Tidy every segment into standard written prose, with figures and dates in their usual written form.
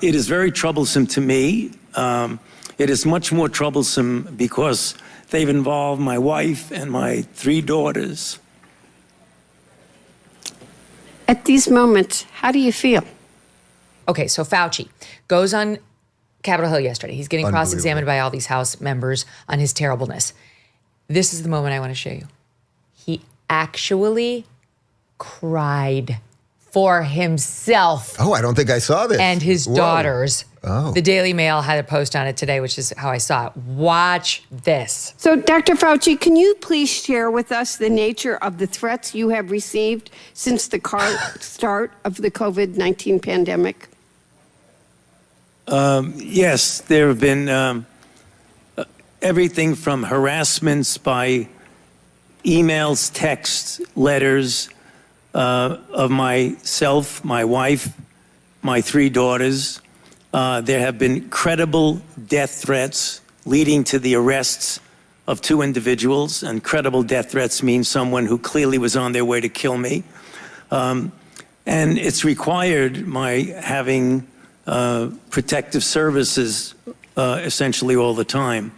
It is very troublesome to me. It is much more troublesome because they've involved my wife and my 3 daughters. At these moments, how do you feel? Okay, so Fauci goes on Capitol Hill yesterday. He's getting cross-examined by all these House members on his terribleness. This is the moment I want to show you. He actually cried for himself. Oh, I don't think I saw this. And his daughters. Oh. The Daily Mail had a post on it today, which is how I saw it. Watch this. So, Dr. Fauci, can you please share with us the nature of the threats you have received since the start of the COVID-19 pandemic? Yes, there have been everything from harassments by emails, texts, letters of myself, my wife, my 3 daughters. There have been credible death threats leading to the arrests of 2 individuals, and credible death threats mean someone who clearly was on their way to kill me. And it's required my having protective services essentially all the time.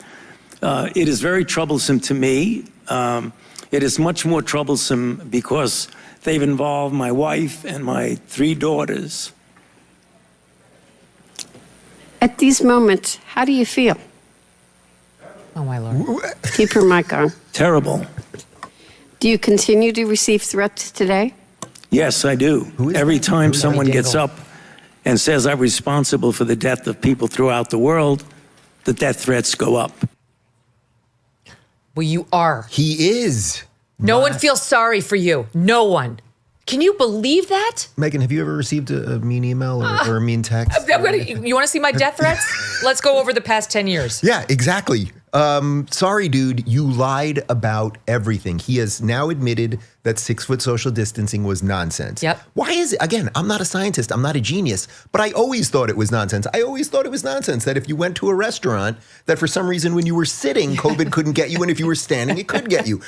It is very troublesome to me. It is much more troublesome because they've involved my wife and my 3 daughters. At these moments, how do you feel? Oh, my Lord. Keep your mic on. Terrible. Do you continue to receive threats today? Yes, I do. Every time someone gets up and says I'm responsible for the death of people throughout the world, the death threats go up. Well, you are. He is. No one feels sorry for you. No one. Can you believe that? Megyn, have you ever received a mean email or a mean text? You want to see my death threats? Let's go over the past 10 years. Yeah, exactly. Sorry, dude, you lied about everything. He has now admitted that 6-foot social distancing was nonsense. Yep. Why is it? Again, I'm not a scientist. I'm not a genius, but I always thought it was nonsense. I always thought it was nonsense that if you went to a restaurant, that for some reason when you were sitting, COVID couldn't get you, and if you were standing, it could get you.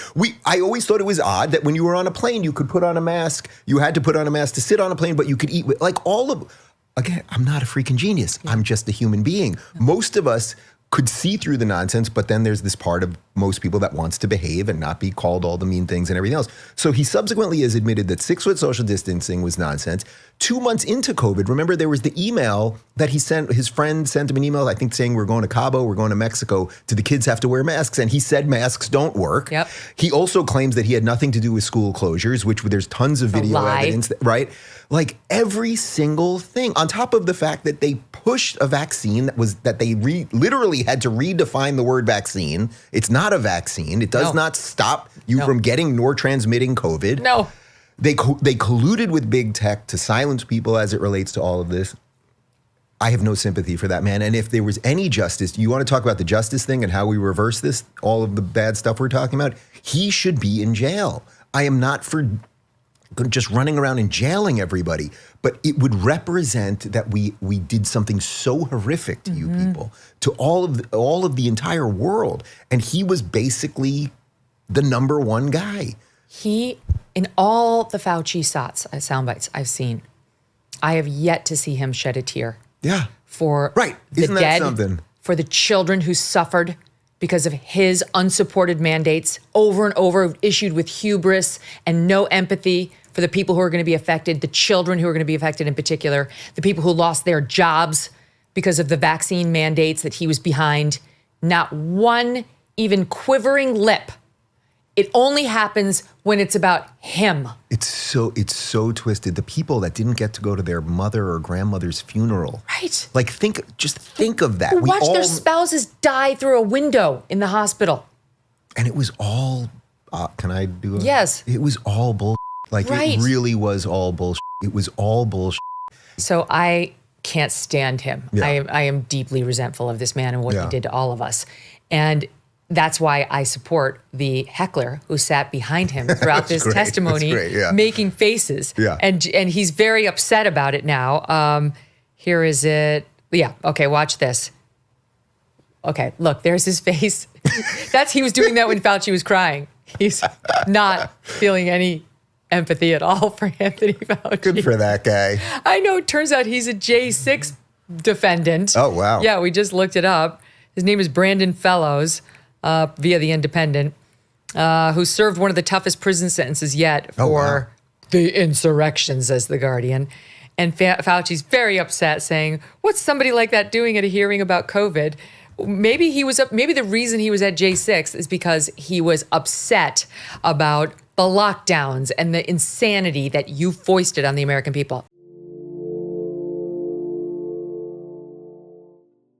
I always thought it was odd that when you were on a plane, you could put on a mask. You had to put on a mask to sit on a plane, but you could eat with, like all of. Again, I'm not a freaking genius. I'm just a human being. Most of us could see through the nonsense, but then there's this part of most people that wants to behave and not be called all the mean things and everything else. So he subsequently has admitted that 6-foot social distancing was nonsense. 2 months into COVID, remember there was the email that he sent, his friend sent him an email, I think saying we're going to Cabo, we're going to Mexico, do the kids have to wear masks? And he said masks don't work. Yep. He also claims that he had nothing to do with school closures, which there's tons of video evidence, right? Like every single thing, on top of the fact that they pushed a vaccine that they literally had to redefine the word vaccine. It's not a vaccine. It does not stop you from getting nor transmitting COVID. No. They colluded with big tech to silence people as it relates to all of this. I have no sympathy for that man. And if there was any justice, you want to talk about the justice thing and how we reverse this, all of the bad stuff we're talking about, he should be in jail. I am not for just running around and jailing everybody, but it would represent that we did something so horrific to you people, to all of the entire world. And he was basically the number one guy. He, in all the Fauci sound bites I've seen, I have yet to see him shed a tear. Yeah. For the Isn't that dead, something? for the children who suffered because of his unsupported mandates over and over, issued with hubris and no empathy for the people who are going to be affected, the children who are going to be affected in particular, the people who lost their jobs because of the vaccine mandates that he was behind. Not one even quivering lip. It only happens when it's about him. It's so twisted. The people that didn't get to go to their mother or grandmother's funeral. Right. Like just think of that. Who watched their spouses die through a window in the hospital. And it was all, can I do it? Yes. It was all bullshit. Like Right. it really was all bullshit. It was all bullshit. So I can't stand him. Yeah. I am deeply resentful of this man and what Yeah. he did to all of us. And that's why I support the heckler who sat behind him throughout this great. testimony, That's great, yeah. making faces. Yeah. And he's very upset about it now. Here is it. Yeah. Okay. Watch this. Okay. Look, there's his face. He was doing that when Fauci was crying. He's not feeling any empathy at all for Anthony Fauci. Good for that guy. I know. It turns out he's a J6 defendant. Oh, wow. Yeah, we just looked it up. His name is Brandon Fellows, via The Independent, who served one of the toughest prison sentences yet for the insurrection, says The Guardian. And Fauci's very upset, saying, what's somebody like that doing at a hearing about COVID? Maybe the reason he was at J6 is because he was upset about the lockdowns and the insanity that you foisted on the American people.